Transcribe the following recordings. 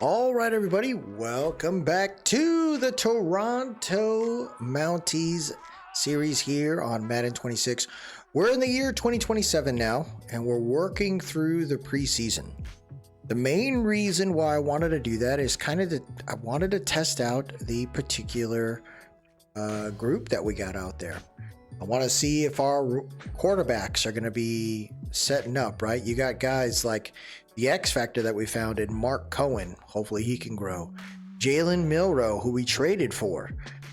All right, everybody, welcome back to the Toronto Mounties series here on Madden 26. We're in the year 2027 now, and we're working through the preseason. The main reason why I wanted to do that is I wanted to test out the particular group that we got out there. I want to see if our quarterbacks are going to be setting up, right? You got guys like the X Factor that we found in Mark Cohen. Hopefully he can grow. Jalen Milroe, who we traded for.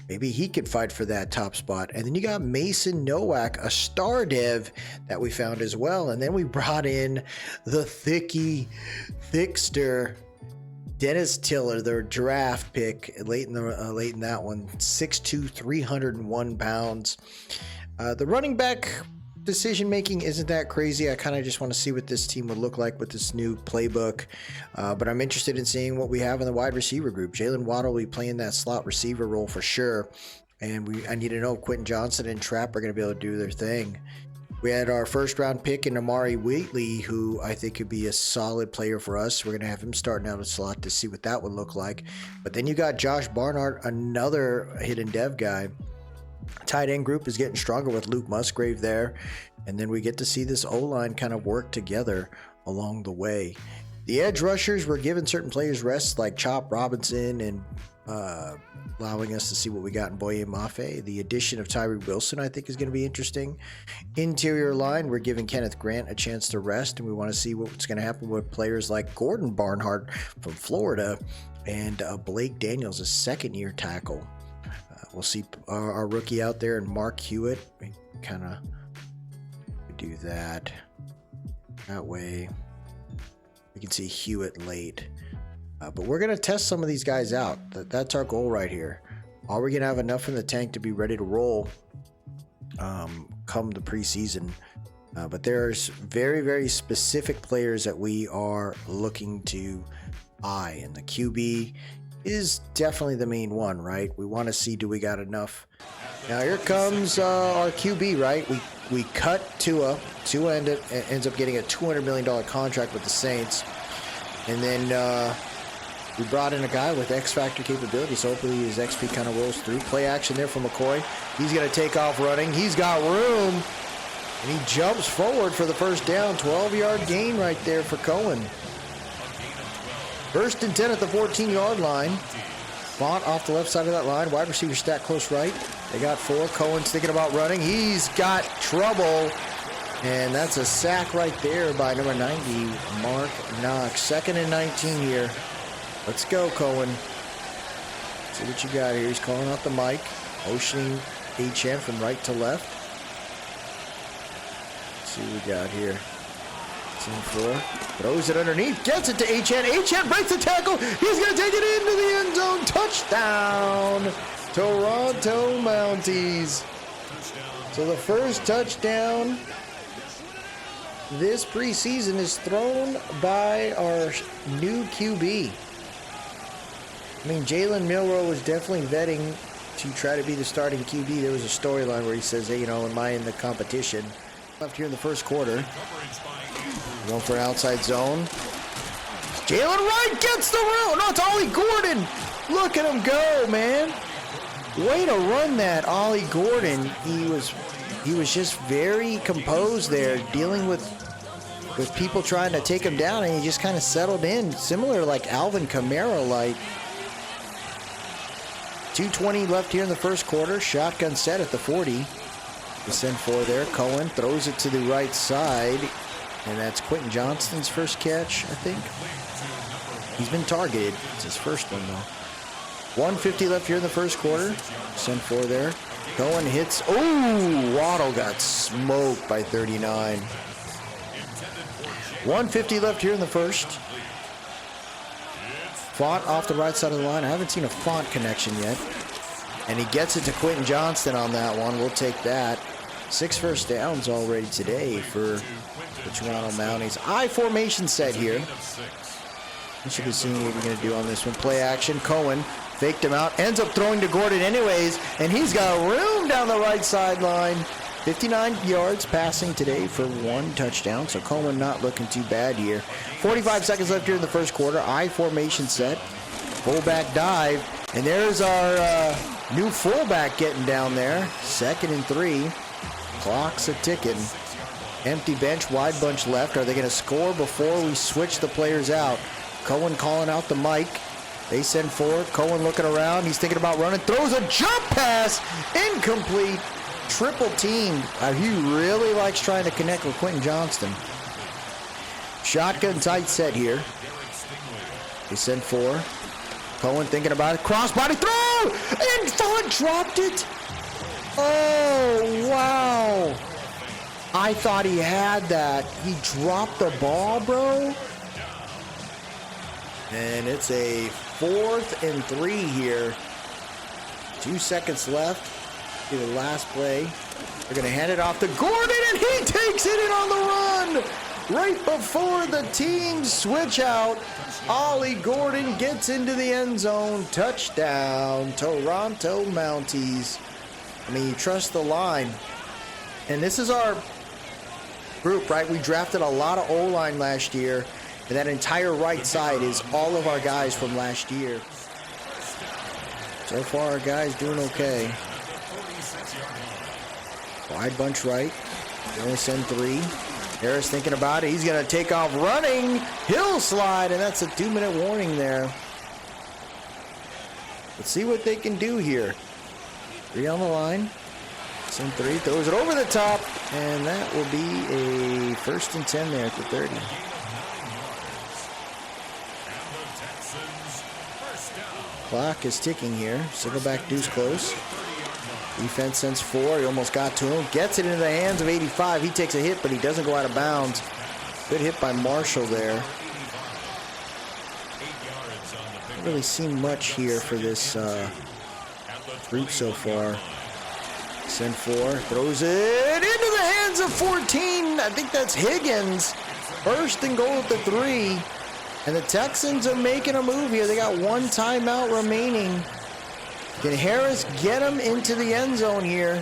Maybe he could fight for that top spot. And then you got Mason Nowak, a star dev that we found as well. And then we brought in the thickster Dennis Tiller, their draft pick late in that one. 6'2", 301 pounds. The running back decision making isn't that crazy. I kind of just want to see what this team would look like with this new playbook, but I'm interested in seeing what we have in the wide receiver group. Jalen Waddle will be playing that slot receiver role for sure, and I need to know if Quentin Johnson and Trapp are going to be able to do their thing. We had our first round pick in Amari Wheatley, who I think could be a solid player for us. We're going to have him starting out a slot to see what that would look like. But then you got Josh Barnhart, another hidden dev guy. Tight end group is getting stronger with Luke Musgrave there, and then we get to see this O-line kind of work together along the way. The edge rushers were giving certain players rests like Chop Robinson and allowing us to see what we got in Boye Mafe. The addition of Tyree Wilson I think is going to be interesting. Interior line, we're giving Kenneth Grant a chance to rest, and we want to see what's going to happen with players like Gordon Barnhart from Florida and Blake Daniels, a second-year tackle. We'll see our rookie out there and Mark Hewitt. We kind of do that way. We can see Hewitt late. But we're going to test some of these guys out. That's our goal right here. Are we going to have enough in the tank to be ready to roll come the preseason? But there's very, very specific players that we are looking to eye. And the QB is definitely the main one, right? We want to see, do we got enough? Now here comes our QB, right? We cut Tua. Tua ends up getting a $200 million contract with the Saints. And then we brought in a guy with X Factor capabilities. Hopefully his XP kind of rolls through. Play action there from McCoy. He's going to take off running. He's got room. And he jumps forward for the first down. 12-yard gain right there for Cohen. First and 10 at the 14-yard line. Font off the left side of that line. Wide receiver stack close right. They got 4. Cohen's thinking about running. He's got trouble. And that's a sack right there by number 90, Mark Knox. 2nd and 19 here. Let's go, Cohen. See what you got here. He's calling out the mic. Motioning HN from right to left. Let's see what we got here. 4, throws it underneath, gets it to HN. HN breaks the tackle. He's going to take it into the end zone. Touchdown, Toronto Mounties. So the first touchdown this preseason is thrown by our new QB. I mean, Jalen Milroe was definitely vetting to try to be the starting QB. There was a storyline where he says, hey, am I in the competition? Left here in the first quarter. Going for an outside zone. Jalen Wright gets the route. No, it's Ollie Gordon. Look at him go, man. Way to run that, Ollie Gordon. He was just very composed there, dealing with people trying to take him down, and he just kind of settled in, similar like Alvin Kamara like. 2:20 left here in the first quarter. Shotgun set at the 40. The send 4 there. Cohen throws it to the right side. And that's Quentin Johnston's first catch, I think. He's been targeted. It's his first one, though. 1:50 left here in the first quarter. Send 4 there. Cohen hits. Oh, Waddle got smoked by 39. 1:50 left here in the first. Font off the right side of the line. I haven't seen a Font connection yet. And he gets it to Quentin Johnston on that one. We'll take that. 6 first downs already today for the Toronto Mounties. I formation set here. You should be seeing what we're going to do on this one. Play action. Cohen faked him out. Ends up throwing to Gordon anyways. And he's got room down the right sideline. 59 yards passing today for 1 touchdown. So Cohen not looking too bad here. 45 seconds left here in the first quarter. I formation set. Fullback dive. And there's our new fullback getting down there. 2nd and 3. Clock's a ticking. Empty bench, wide bunch left. Are they going to score before we switch the players out? Cohen calling out the mic. They send forward. Cohen looking around. He's thinking about running. Throws a jump pass. Incomplete. Triple teamed. He really likes trying to connect with Quentin Johnston. Shotgun tight set here. They send 4. Cohen thinking about it. Crossbody throw! And thought dropped it. Oh, wow. I thought he had that. He dropped the ball, bro. And it's a 4th and 3 here. 2 seconds left. To the last play. They're going to hand it off to Gordon, and he takes it in on the run. Right before the teams switch out, Ollie Gordon gets into the end zone. Touchdown, Toronto Mounties. I mean, you trust the line. And this is our group, right? We drafted a lot of O-line last year, and that entire right side is all of our guys from last year. So far, our guys doing okay. Wide bunch right. They only send 3. Harris thinking about it. He's going to take off running. Hill slide, and that's a 2-minute warning there. Let's see what they can do here. 3 on the line. Send 3. Throws it over the top, and that will be a 1st and 10 there at the 30. Clock is ticking here. Single back deuce close. Defense sends 4. He almost got to him. Gets it into the hands of 85. He takes a hit, but he doesn't go out of bounds. Good hit by Marshall there. Haven't really seen much here for this group so far. Send 4. Throws it into the hands of 14. I think that's Higgins. 1st and goal at the 3. And the Texans are making a move here. They got 1 timeout remaining. Can Harris get him into the end zone here?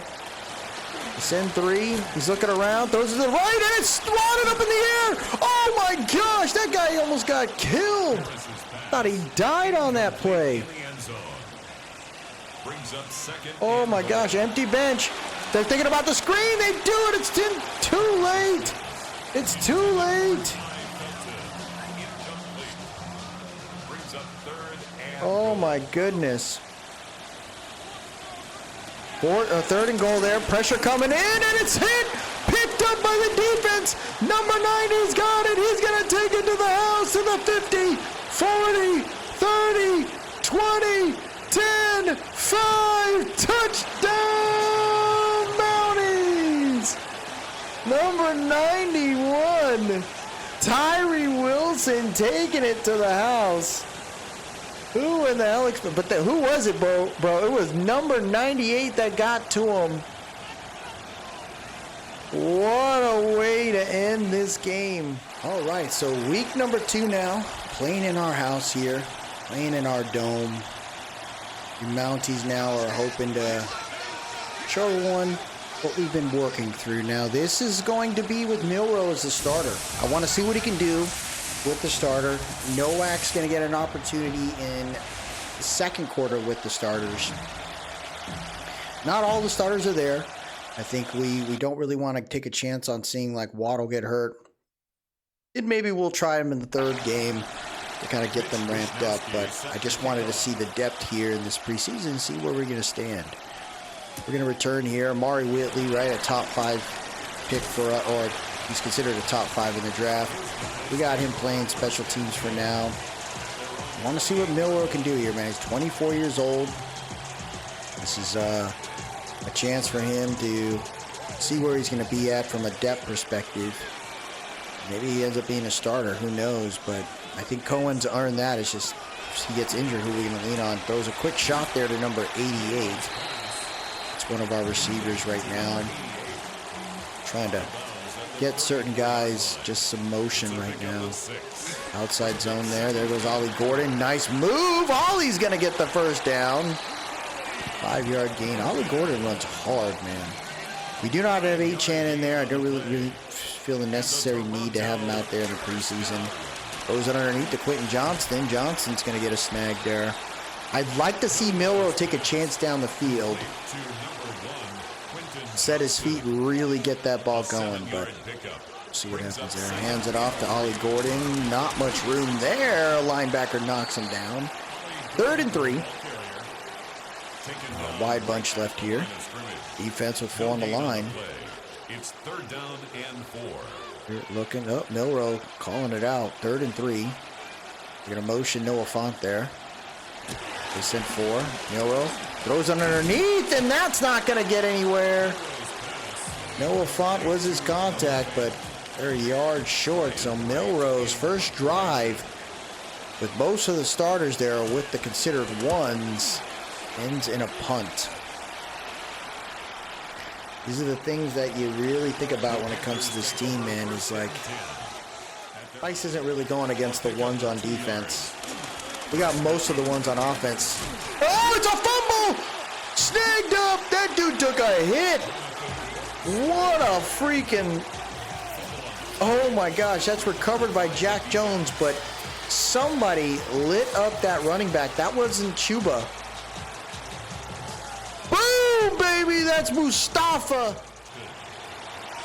Send 3. He's looking around. Throws it to the right, and it's swatted up in the air. Oh, my gosh. That guy almost got killed. Thought he died on that play. Oh, my gosh. Empty bench. They're thinking about the screen. They do it. It's too late. It's too late. Oh, my goodness. 3rd and goal there. Pressure coming in, and it's hit. Picked up by the defense. Number 90's got it. He's going to take it to the house, to the 50, 40, 30, 20, 10, 5. Touchdown, Mounties. Number 91. Tyree Wilson taking it to the house. Who in the hell? But who was it, bro? It was number 98 that got to him. What a way to end this game. All right, so week number 2 now. Playing in our house here. Playing in our dome. The Mounties now are hoping to show everyone what we've been working through. Now, this is going to be with Milroe as the starter. I want to see what he can do with the starter. Nowak's going to get an opportunity in the second quarter with the starters. Not all the starters are there. I think we don't really want to take a chance on seeing like Waddle get hurt. And maybe we'll try him in the 3rd game to kind of get them ramped up. But I just wanted to see the depth here in this preseason and see where we're going to stand. We're going to return here. Amari Whitley, right, a top 5 pick for us, or he's considered a top 5 in the draft. We got him playing special teams for now. I want to see what Milroe can do here, man. He's 24 years old. This is a chance for him to see where he's going to be at from a depth perspective. Maybe he ends up being a starter. Who knows? But I think Cohen's earned that. It's just if he gets injured, who are we going to lean on? Throws a quick shot there to number 88. It's one of our receivers right now. Trying to get certain guys just some motion right now. Outside zone there. There goes Ollie Gordon. Nice move. Ollie's going to get the 1st down. 5-yard gain. Ollie Gordon runs hard, man. We do not have Achan in there. I don't really feel the necessary need to have him out there in the preseason. Goes it underneath to Quentin Johnston. Johnston's going to get a snag there. I'd like to see Milroe take a chance down the field. Set his feet and really get that ball going, but see what happens there. Hands it off to Ollie Gordon. Not much room there. A linebacker knocks him down. 3rd and 3. A wide bunch left here. Defense with 4 on the line. It's 3rd down and 4. Here looking. Oh, Milroe calling it out. 3rd and 3. You're going to motion Noah Font there. They sent 4. Milroe throws it underneath, and that's not going to get anywhere. Noah Font was his contact, but they're a yard short. So Milroe's first drive, with most of the starters there with the considered ones, ends in a punt. These are the things that you really think about when it comes to this team, man. It's like, Price isn't really going against the ones on defense. We got most of the ones on offense. Oh, it's a fumble! Snagged up! That dude took a hit! What a freaking... Oh my gosh, that's recovered by Jack Jones, but somebody lit up that running back. That wasn't Chuba. Boom, baby! That's Mustafa!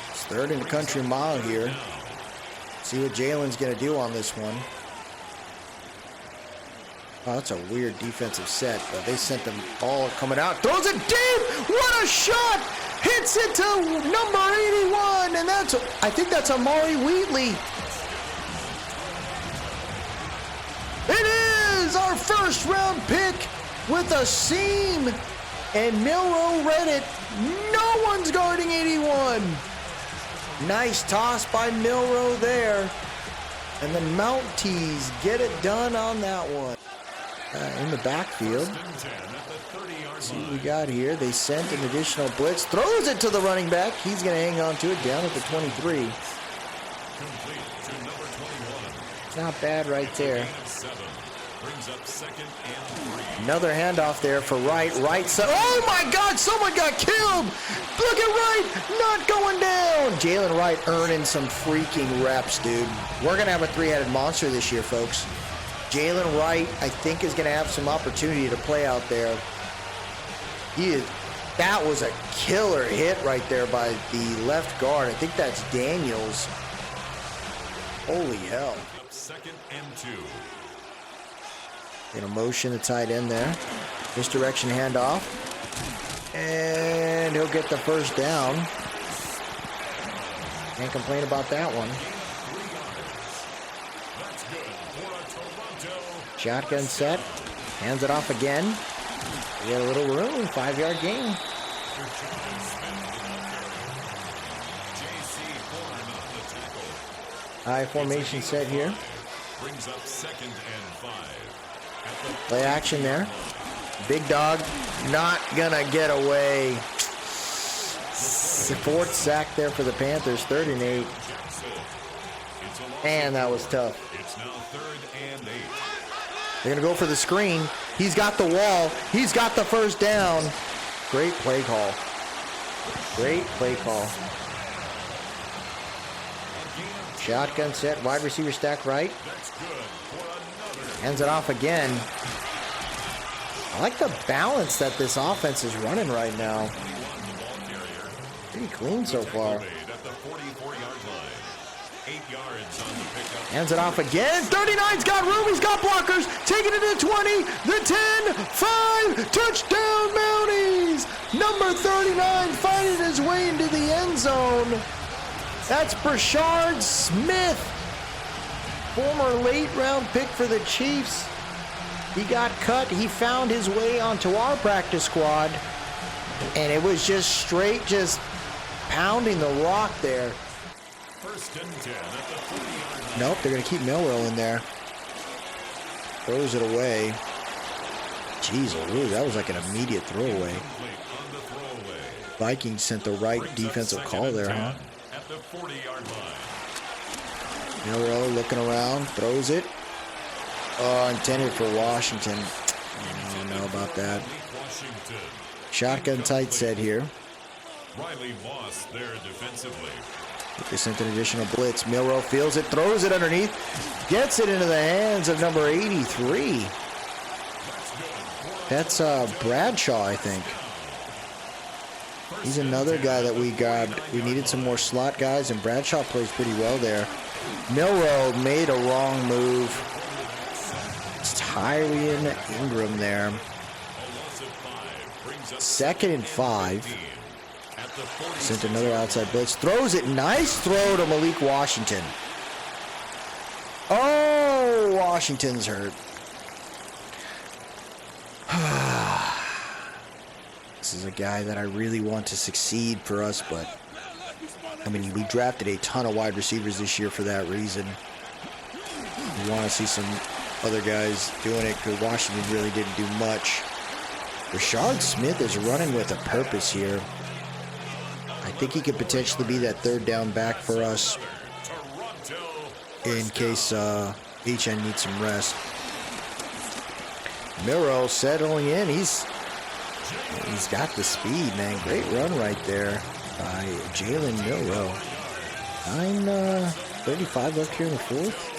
It's 3rd in the country mile here. See what Jalen's going to do on this one. Oh, that's a weird defensive set, but they sent them all coming out. Throws it deep! What a shot! Hits it to number 81, and I think that's Amari Wheatley. It is our 1st round pick with a seam, and Milroe read it. No one's guarding 81. Nice toss by Milroe there, and the Mounties get it done on that one. In the backfield. Let's see what we got here. They sent an additional blitz. Throws it to the running back. He's going to hang on to it down at the 23. Not bad right there. Another handoff there for Wright. Wright said, oh my God, someone got killed. Look at Wright, not going down. Jalen Wright earning some freaking reps, dude. We're going to have a 3-headed monster this year, folks. Jalen Wright, I think, is going to have some opportunity to play out there. That was a killer hit right there by the left guard. I think that's Daniels. Holy hell. 2nd and 2. Going to motion the tight end there. Misdirection handoff. And he'll get the 1st down. Can't complain about that one. Shotgun set. Hands it off again. We got a little room. 5-yard gain. High formation set here. Brings up 2nd and 5. Play action there. Big dog. Not gonna get away. 4th sack there for the Panthers. 3rd and 8. And that was tough. It's now 3rd and 8. They're going to go for the screen. He's got the wall. He's got the 1st down. Great play call. Great play call. Shotgun set. Wide receiver stack right. Hands it off again. I like the balance that this offense is running right now. Pretty clean so far. Hands it off again. 39's got room. He's got blockers. Taking it to the 20, the 10, 5. Touchdown, Mounties. Number 39 finding his way into the end zone. That's Brashard Smith, former late-round pick for the Chiefs. He got cut. He found his way onto our practice squad, and it was just straight, just pounding the rock there. 1st and 10 at the 40-yard line. Nope, they're going to keep Milroe in there. Throws it away. Jeez, that was like an immediate throwaway. Vikings sent the right defensive call there, huh? At the 40-yard line. Milroe looking around, throws it. Oh, intended for Washington. I don't know about that. Shotgun tight set here. Riley Moss there defensively. They sent an additional blitz. Milroe feels it, throws it underneath, gets it into the hands of number 83. That's Bradshaw, I think. He's another guy that we got. We needed some more slot guys, and Bradshaw plays pretty well there. Milroe made a wrong move. It's Tyrion Ingram there. 2nd and 5. Sent another outside blitz. Throws it. Nice throw to Malik Washington. Oh, Washington's hurt. This is a guy that I really want to succeed for us, but I mean, we drafted a ton of wide receivers this year for that reason. We want to see some other guys doing it because Washington really didn't do much. Rashard Smith is running with a purpose here. I think he could potentially be that 3rd down back for us in case HN needs some rest. Milroe settling in. He's got the speed, man. Great run right there by Jalen Milroe. 9:35 left here in the 4th.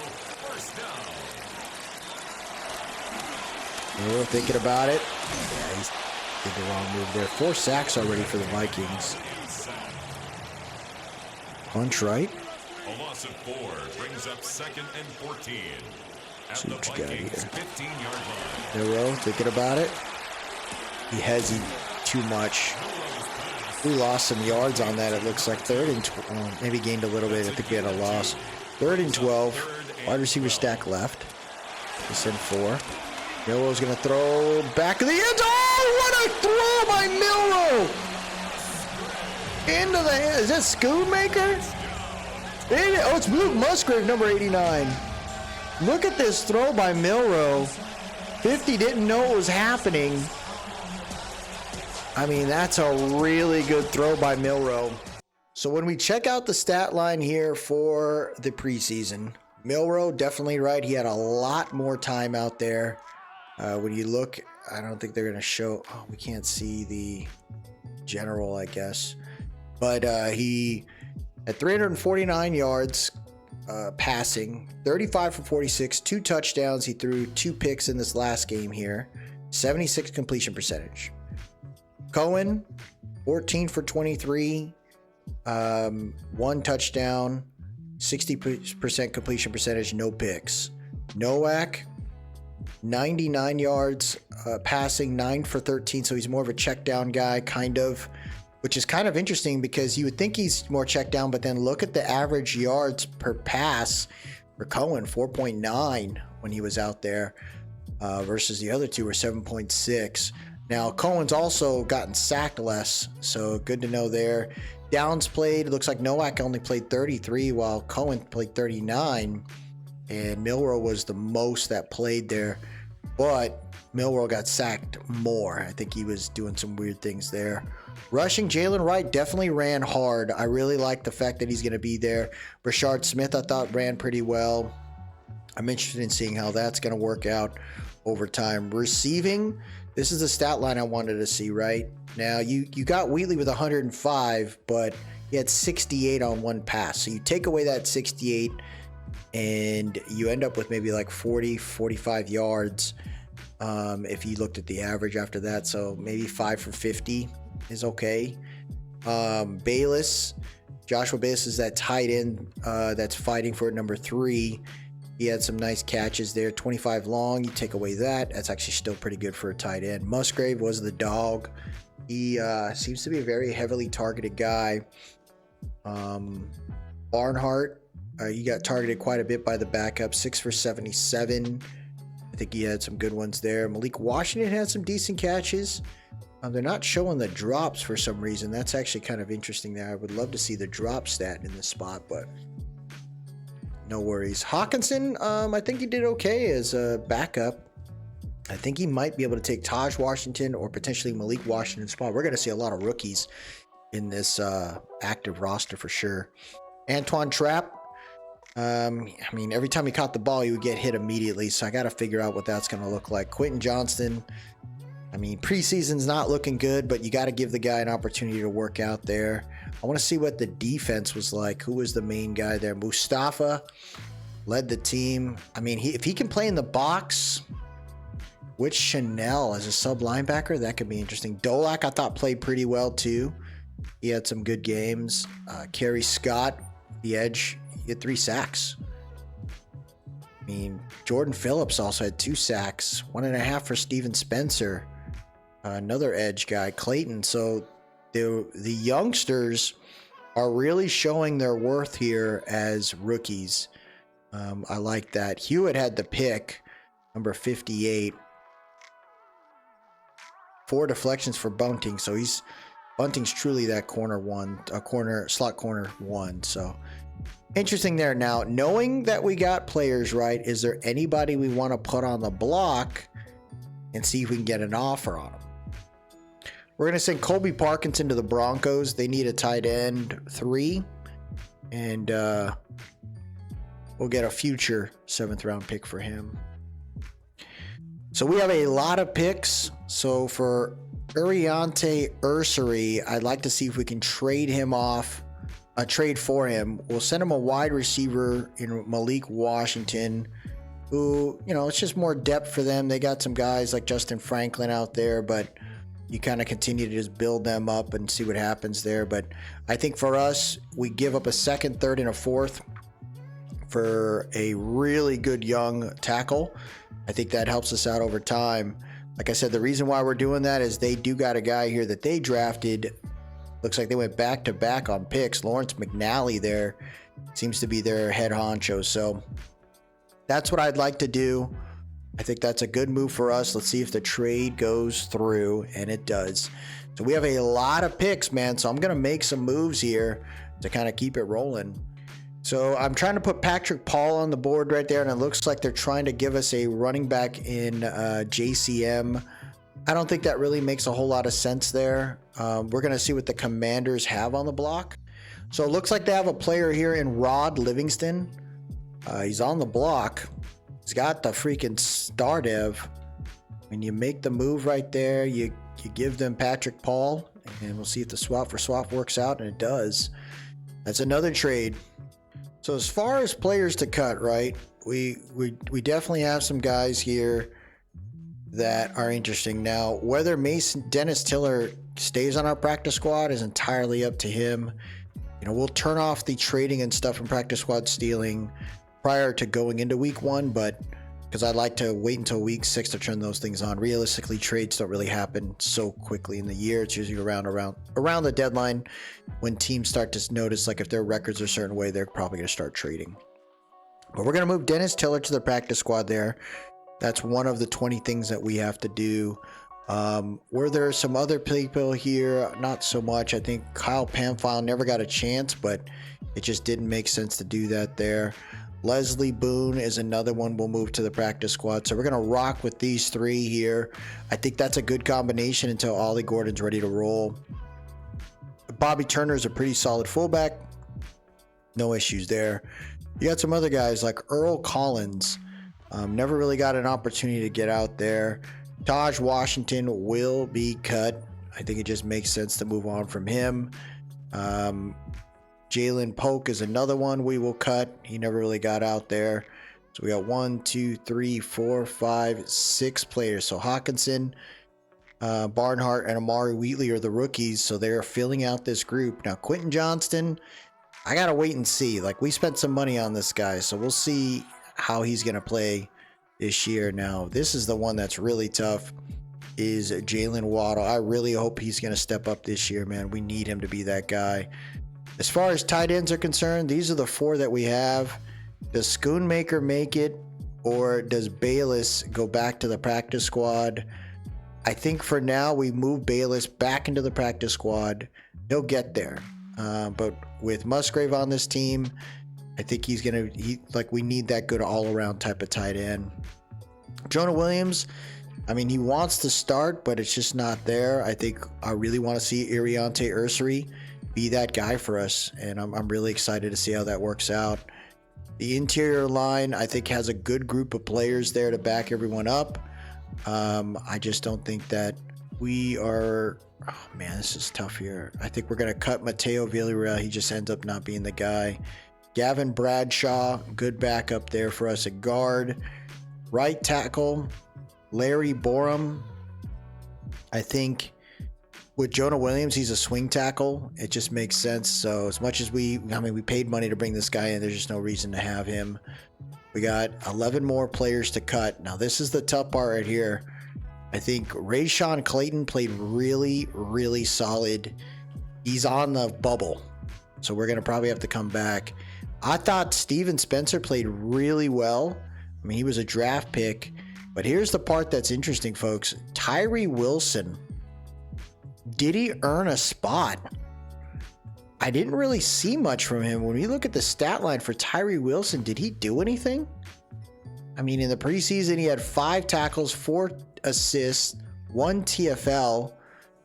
Milroe thinking about it. Yeah, he's did the wrong move there. 4 sacks already for the Vikings. Punch right. A loss of 4 brings up 2nd and 14. At See the what you got Vikings here. 15-yard line. Milroe thinking about it. He hesitated too much. We lost some yards on that. It looks like 3rd and 12. Maybe gained a little bit. I think we had a loss. 3rd and 12. Wide receiver stack left. He said 4. Milroe's going to throw back of the end. Oh, what a throw by Milroe! Into the hand. Is that Schoonmaker? Oh, it's Luke Musgrave, number 89. Look at this throw by Milroe. 50 didn't know what was happening. I mean, that's a really good throw by Milroe. So when we check out the stat line here for the preseason, Milroe definitely right. He had a lot more time out there. When you look, I don't think they're going to show. Oh, we can't see the general, I guess. But he had 349 yards passing, 35 for 46, 2 touchdowns. He threw 2 picks in this last game here, 76 completion percentage. Cohen, 14 for 23, 1 touchdown, 60% completion percentage, no picks. Nowak, 99 yards passing, 9 for 13, so he's more of a check down guy, kind of, which is kind of interesting because you would think he's more check down, but then look at the average yards per pass for Cohen, 4.9 when he was out there, versus the other two were 7.6. Now, Cohen's also gotten sacked less, so good to know there. Downs played, it looks like Nowak only played 33, while Cohen played 39, and Milroe was the most that played there, but Milroe got sacked more. I think he was doing some weird things there. Rushing, Jalen Wright definitely ran hard. I really like the fact that he's going to be there. Rashard Smith, I thought, ran pretty well. I'm interested in seeing how that's going to work out over time. Receiving, this is the stat line I wanted to see, right? Now, you got Wheatley with 105, but he had 68 on 1 pass. So you take away that 68, and you end up with maybe like 40, 45 yards if you looked at the average after that. So maybe 5 for 50 is okay. Bayless, Joshua Bayless is that tight end that's fighting for number 3. He had some nice catches there. 25 long, you take away that. That's actually still pretty good for a tight end. Musgrave was the dog. He seems to be a very heavily targeted guy. Barnhart, he got targeted quite a bit by the backup. 6 for 77. I think he had some good ones there. Malik Washington had some decent catches. They're not showing the drops for some reason. That's actually kind of interesting there. I would love to see the drop stat in this spot, but no worries. Hawkinson, I think he did okay as a backup. I think he might be able to take Taj Washington or potentially Malik Washington's spot. We're going to see a lot of rookies in this active roster for sure. Antoine Trapp, I mean, every time he caught the ball, he would get hit immediately, so I got to figure out what that's going to look like. Quentin Johnston, I mean, preseason's not looking good, but you got to give the guy an opportunity to work out there. I want to see what the defense was like. Who was the main guy there? Mustafa led the team. I mean, if he can play in the box with Chanel as a sub linebacker, that could be interesting. Dolak, I thought, played pretty well too. He had some good games. Kerry Scott, the edge, he had 3 sacks. I mean, Jordan Phillips also had 2 sacks, 1.5 for Steven Spencer. Another edge guy, Clayton. So the youngsters are really showing their worth here as rookies. I like that. Hewitt had the pick, number 58. 4 deflections for Bunting. So Bunting's truly that slot corner 1. So interesting there. Now, knowing that we got players right, is there anybody we want to put on the block and see if we can get an offer on them? We're going to send Colby Parkinson to the Broncos. They need a tight end 3. And we'll get a future 7th round pick for him. So we have a lot of picks. So for Uriante Ursary, I'd like to see if we can trade him off. Trade for him. We'll send him a wide receiver in Malik Washington, who, it's just more depth for them. They got some guys like Justin Franklin out there, but you kind of continue to just build them up and see what happens there. But I think for us, we give up a 2nd, 3rd, and a 4th for a really good young tackle. I think that helps us out over time. Like I said, the reason why we're doing that is they do got a guy here that they drafted. Looks like they went back to back on picks. Lawrence McNally there seems to be their head honcho. So that's what I'd like to do. I think that's a good move for us. Let's see if the trade goes through, and it does. So we have a lot of picks, man. So I'm going to make some moves here to kind of keep it rolling. So I'm trying to put Patrick Paul on the board right there, and it looks like they're trying to give us a running back in JCM. I don't think that really makes a whole lot of sense there. We're going to see what the Commanders have on the block. So it looks like they have a player here in Rod Livingston. He's on the block. He's got the freaking star dev. When you make the move right there, you give them Patrick Paul, and we'll see if the swap for swap works out, and it does. That's another trade. So as far as players to cut, right, we definitely have some guys here that are interesting. Now, whether Dennis Tiller stays on our practice squad is entirely up to him. We'll turn off the trading and stuff from practice squad stealing prior to going into week 1, but because I'd like to wait until week 6 to turn those things on. Realistically, trades don't really happen so quickly in the year. It's usually around the deadline when teams start to notice, like, if their records are a certain way, they're probably going to start trading. But we're going to move Dennis Tiller to the practice squad there. That's one of the 20 things that we have to do. Were there some other people here? Not so much. I think Kyle Pamphile never got a chance, but it just didn't make sense to do that there. Leslie Boone is another one we'll move to the practice squad. So we're going to rock with these 3 here. I think that's a good combination until Ollie Gordon's ready to roll. Bobby Turner is a pretty solid fullback. No issues there. You got some other guys like Earl Collins. Never really got an opportunity to get out there. Taj Washington will be cut. I think it just makes sense to move on from him. Jalen Polk is another one we will cut. He never really got out there. So we got 1, 2, 3, 4, 5, 6 players. So Hawkinson, Barnhart, and Amari Wheatley are the rookies. So they're filling out this group. Now, Quentin Johnston, I got to wait and see. Like, we spent some money on this guy. So we'll see how he's going to play this year. Now, this is the one that's really tough, is Jalen Waddle. I really hope he's going to step up this year, man. We need him to be that guy. As far as tight ends are concerned, these are the 4 that we have. Does Schoonmaker make it, or does Bayless go back to the practice squad? I think for now we move Bayless back into the practice squad. He'll get there. But with Musgrave on this team, I think we need that good all-around type of tight end. Jonah Williams, I mean, he wants to start, but it's just not there. I think I really want to see Uriante Ursary be that guy for us, and I'm really excited to see how that works out. The interior line, I think, has a good group of players there to back everyone up. I just don't think that we are. Oh man, this is tough here. I think we're gonna cut Mateo Villarreal. He just ends up not being the guy. Gavin Bradshaw, good backup there for us at guard. Right tackle, Larry Borum. I think with Jonah Williams, he's a swing tackle. It just makes sense. So as much as we paid money to bring this guy in, there's just no reason to have him. We got 11 more players to cut. Now this is the tough part right here. I think Rayshawn Clayton played really, really solid. He's on the bubble, so we're gonna probably have to come back. I thought Steven Spencer played really well. I mean, he was a draft pick, but here's the part that's interesting, folks. Tyree Wilson, did he earn a spot? I didn't really see much from him. When we look at the stat line for Tyree Wilson, did he do anything? I mean, in the preseason, he had 5 tackles, 4 assists, 1 TFL.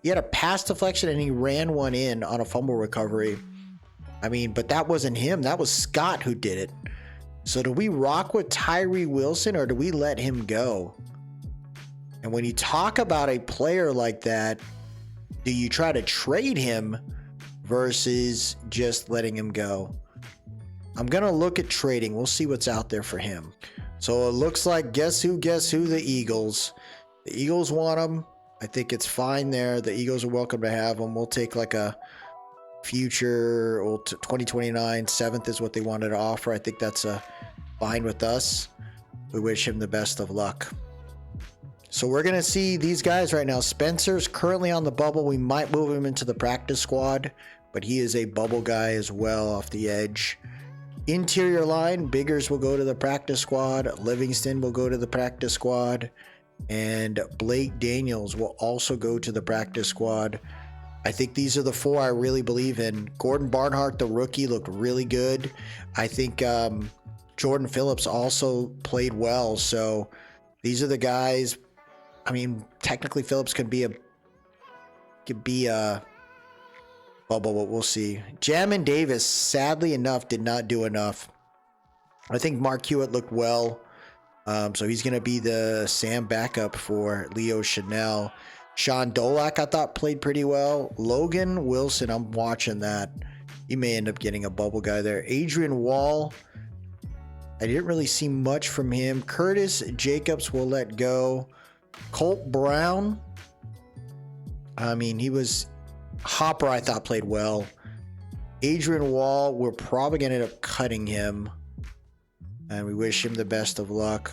He had a pass deflection and he ran one in on a fumble recovery. I mean, but that wasn't him. That was Scott who did it. So do we rock with Tyree Wilson or do we let him go? And when you talk about a player like that, do you try to trade him versus just letting him go? I'm going to look at trading. We'll see what's out there for him. So it looks like, guess who, the Eagles. The Eagles want him. I think it's fine there. The Eagles are welcome to have him. We'll take like a future, 2029, 7th is what they wanted to offer. I think that's fine with us. We wish him the best of luck. So we're going to see these guys right now. Spencer's currently on the bubble. We might move him into the practice squad, but he is a bubble guy as well off the edge. Interior line, Biggers will go to the practice squad. Livingston will go to the practice squad. And Blake Daniels will also go to the practice squad. I think these are the 4 I really believe in. Gordon Barnhart, the rookie, looked really good. I think Jordan Phillips also played well. So these are the guys. I mean, technically Phillips could be a bubble, but we'll see. Jamin Davis, sadly enough, did not do enough. I think Mark Hewitt looked well. So he's going to be the Sam backup for Leo Chanel. Sean Dolak, I thought, played pretty well. Logan Wilson, I'm watching that. He may end up getting a bubble guy there. Adrian Wall, I didn't really see much from him. Curtis Jacobs will let go. Colt Brown, I mean, he was... Hopper, I thought, played well. Adrian Wall, we're probably going to end up cutting him. And we wish him the best of luck.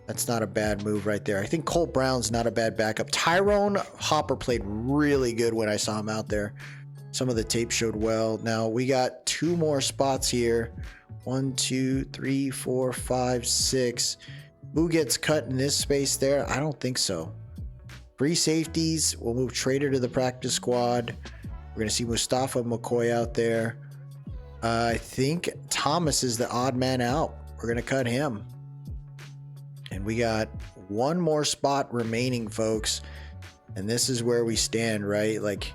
That's not a bad move right there. I think Colt Brown's not a bad backup. Tyrone Hopper played really good when I saw him out there. Some of the tape showed well. Now, we got 2 more spots here. 1, 2, 3, 4, 5, 6. Who gets cut in this space there? I don't think so. Free safeties, we'll move Trader to the practice squad. We're going to see Mustafa McCoy out there. I think Thomas is the odd man out. We're going to cut him. And we got 1 more spot remaining, folks. And this is where we stand, right? Like,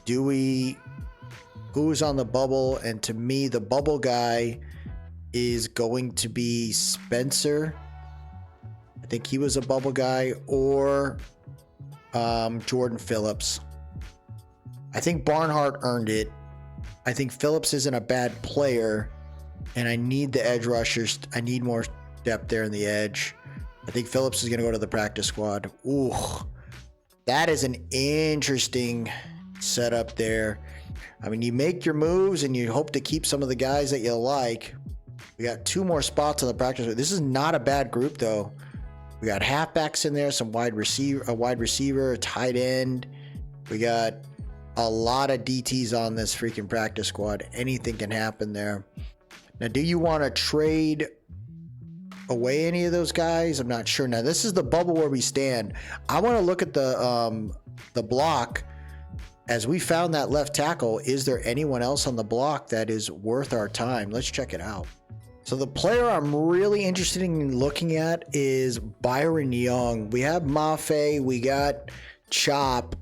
who's on the bubble? And to me, the bubble guy is going to be Spencer. I think he was a bubble guy, or Jordan Phillips. I think Barnhart earned it. I think Phillips isn't a bad player, and I need the edge rushers. I need more depth there in the edge. I think Phillips is going to go to the practice squad. Ooh, that is an interesting setup there. I mean, you make your moves and you hope to keep some of the guys that you like. We got 2 more spots on the practice squad. This is not a bad group, though. We got halfbacks in there, some wide receiver, a tight end. We got a lot of DTs on this freaking practice squad. Anything can happen there. Now, do you want to trade away any of those guys? I'm not sure. Now, this is the bubble where we stand. I want to look at the block. As we found that left tackle, is there anyone else on the block that is worth our time? Let's check it out. So the player I'm really interested in looking at is Byron Young. We have Mafe, we got Chop,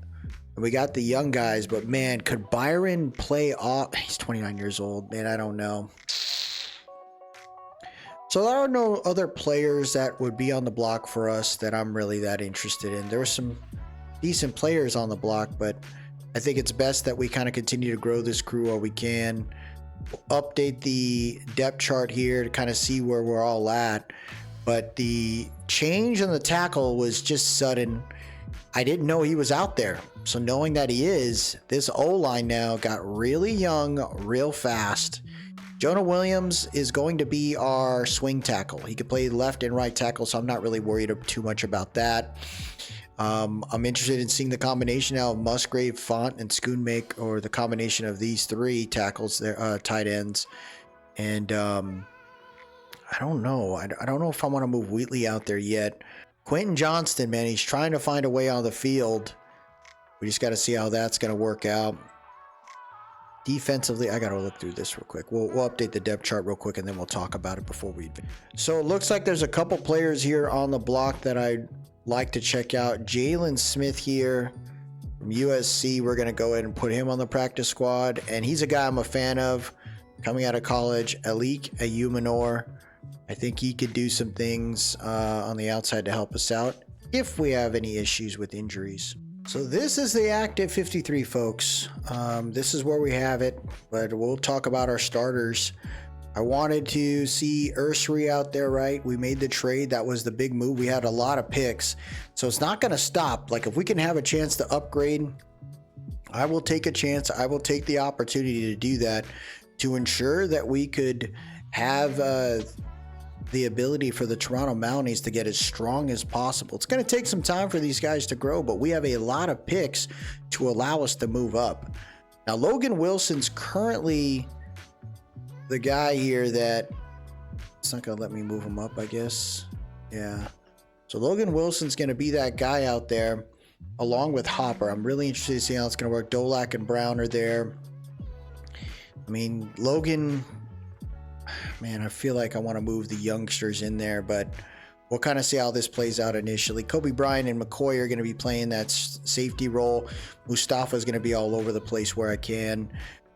and we got the young guys, but man, could Byron play off? He's 29 years old, man, I don't know. So there are no other players that would be on the block for us that I'm really that interested in. There were some decent players on the block, but I think it's best that we kind of continue to grow this crew while we can. Update the depth chart here to kind of see where we're all at. But the change on the tackle was just sudden. I didn't know he was out there. So knowing that he is, this O-line now got really young, real fast. Jonah Williams is going to be our swing tackle. He could play left and right tackle, so I'm not really worried too much about that. I'm interested in seeing the combination now of Musgrave, Font, and Schoonmaker, or the combination of these three tackles, tight ends. And I don't know. I don't know if I want to move Wheatley out there yet. Quentin Johnston, man, he's trying to find a way on the field. We just got to see how that's going to work out. Defensively, I got to look through this real quick. We'll update the depth chart real quick, and then we'll talk about it before we... So it looks like there's a couple players here on the block that I'd like to check out. Jalen Smith here from USC. We're going to go ahead and put him on the practice squad, and he's a guy I'm a fan of coming out of college. Alik Ayumanor. I think he could do some things on the outside to help us out if we have any issues with injuries. So this is the active 53, folks. This is where we have it, but we'll talk about our starters. I wanted to see Ursary out there, right? We made the trade. That was the big move. We had a lot of picks, so it's not going to stop. Like, if we can have a chance to upgrade, I will take a chance. I will take the opportunity to do that to ensure that we could have the ability for the Toronto Mounties to get as strong as possible. It's going to take some time for these guys to grow, but we have a lot of picks to allow us to move up. Now, Logan Wilson's currently the guy here that it's not going to let me move him up, I guess. Yeah. So Logan Wilson's going to be that guy out there along with Hopper. I'm really interested to see how it's going to work. Dolak and Brown are there. I mean, Logan, man, I feel like I want to move the youngsters in there, but we'll kind of see how this plays out initially. Kobe Bryant and McCoy are going to be playing that safety role. Mustafa is going to be all over the place where I can.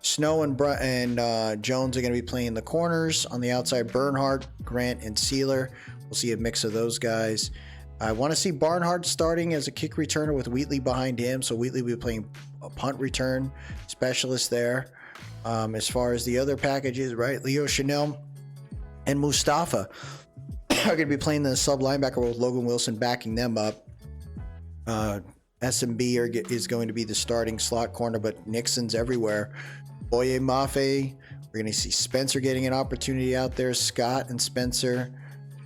Snow and Jones are going to be playing the corners. On the outside, Bernhardt, Grant, and Sealer. We'll see a mix of those guys. I want to see Barnhart starting as a kick returner with Wheatley behind him. So Wheatley will be playing a punt return specialist there. As far as the other packages, right? Leo Chanel and Mustafa are going to be playing the sub linebacker with Logan Wilson backing them up. SMB is going to be the starting slot corner, but Nixon's everywhere. Boye Mafe, we're going to see Spencer getting an opportunity out there. Scott and Spencer.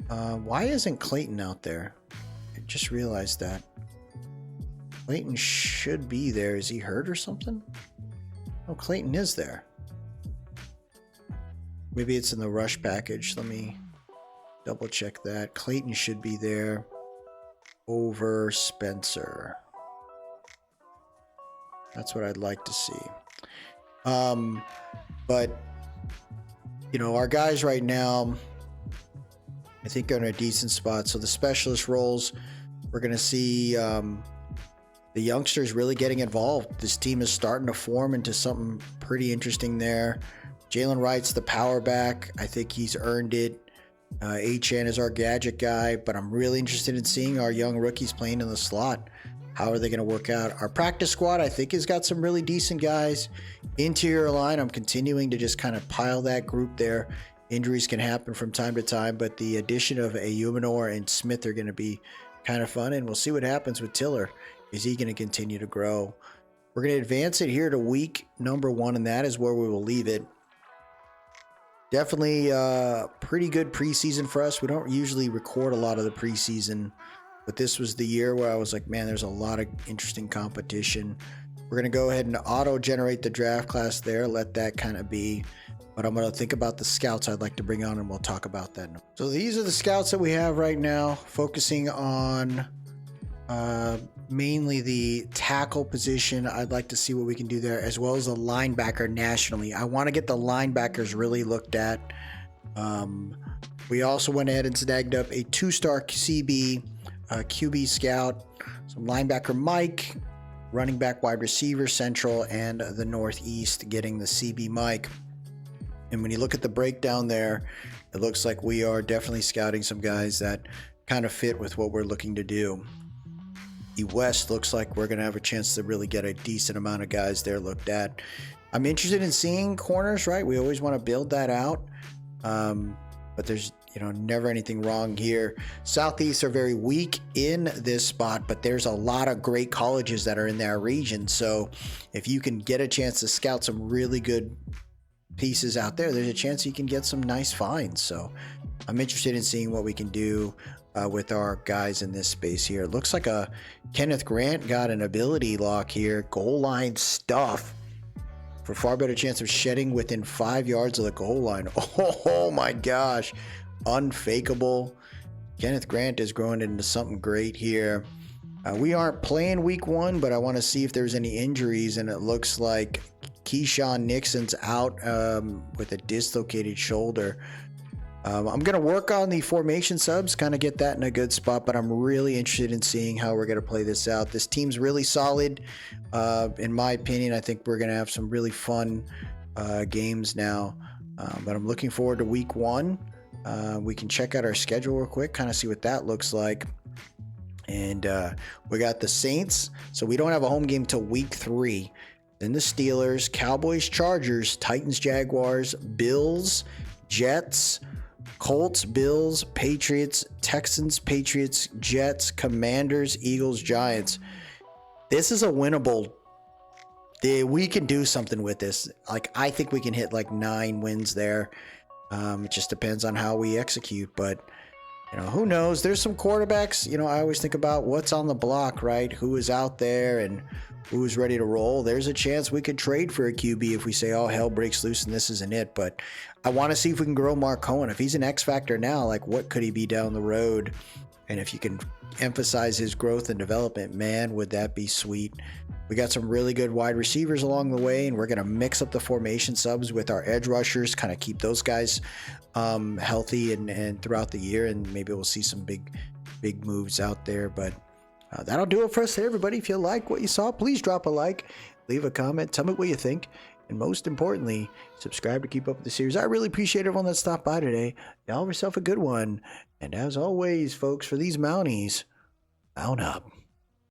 Why isn't Clayton out there? I just realized that. Clayton should be there. Is he hurt or something? Oh, Clayton is there. Maybe it's in the rush package. Let me double check that. Clayton should be there over Spencer. That's what I'd like to see. But, you know, our guys right now, I think are in a decent spot. So the specialist roles, we're going to see the youngsters really getting involved. This team is starting to form into something pretty interesting there. Jalen Wright's the power back. I think he's earned it. Achan is our gadget guy, but I'm really interested in seeing our young rookies playing in the slot. How are they going to work out? Our practice squad, I think, has got some really decent guys. Interior line, I'm continuing to just kind of pile that group there. Injuries can happen from time to time, but the addition of Ayumanor and Smith are going to be kind of fun, and we'll see what happens with Tiller. Is he going to continue to grow? We're going to advance it here to week number 1, and that is where we will leave it. Definitely pretty good preseason for us. We don't usually record a lot of the preseason, but this was the year where I was like, man, there's a lot of interesting competition. We're going to go ahead and auto-generate the draft class there. Let that kind of be. But I'm going to think about the scouts I'd like to bring on, and we'll talk about that. So these are the scouts that we have right now, focusing on mainly the tackle position. I'd like to see what we can do there, as well as the linebacker nationally. I want to get the linebackers really looked at. We also went ahead and snagged up a 2-star QB scout, some linebacker Mike, running back, wide receiver, central, and the Northeast getting the CB Mike. And when you look at the breakdown there, it looks like we are definitely scouting some guys that kind of fit with what we're looking to do. The West looks like we're going to have a chance to really get a decent amount of guys there looked at. I'm interested in seeing corners, right? We always want to build that out. But there's, never anything wrong here. Southeast are very weak in this spot, but there's a lot of great colleges that are in that region. So if you can get a chance to scout some really good pieces out there, there's a chance you can get some nice finds. So I'm interested in seeing what we can do with our guys in this space here. It looks like a Kenneth Grant got an ability lock here. Goal line stuff for far better chance of shedding within 5 yards of the goal line. Oh my gosh. Unfakeable. Kenneth Grant is growing into something great here. We aren't playing week 1, but I want to see if there's any injuries, and it looks like Keyshawn Nixon's out with a dislocated shoulder. I'm going to work on the formation subs, kind of get that in a good spot, but I'm really interested in seeing how we're going to play this out. This team's really solid. In my opinion, I think we're going to have some really fun games now, but I'm looking forward to week 1. We can check out our schedule real quick, kind of see what that looks like. And we got the Saints, so we don't have a home game till week 3. Then the Steelers, Cowboys, Chargers, Titans, Jaguars, Bills, Jets, Colts, Bills, Patriots, Texans, Patriots, Jets, Commanders, Eagles, Giants. This is a winnable. We can do something with this. I think we can hit 9 wins there. It just depends on how we execute, but who knows? There's some quarterbacks. I always think about what's on the block, right? Who is out there and who's ready to roll. There's a chance we could trade for a QB if we say, oh, hell breaks loose and this isn't it. But I want to see if we can grow Mark Cohen. If he's an X factor now, what could he be down the road? And if you can emphasize his growth and development, man, would that be sweet. We got some really good wide receivers along the way, and we're going to mix up the formation subs with our edge rushers, kind of keep those guys healthy and throughout the year, and maybe we'll see some big moves out there. But that'll do it for us today, everybody. If you like what you saw, please drop a like, leave a comment, tell me what you think, and most importantly, subscribe to keep up with the series. I really appreciate everyone that stopped by today. Y'all have yourself a good one, and as always, folks, for these Mounties, mount up.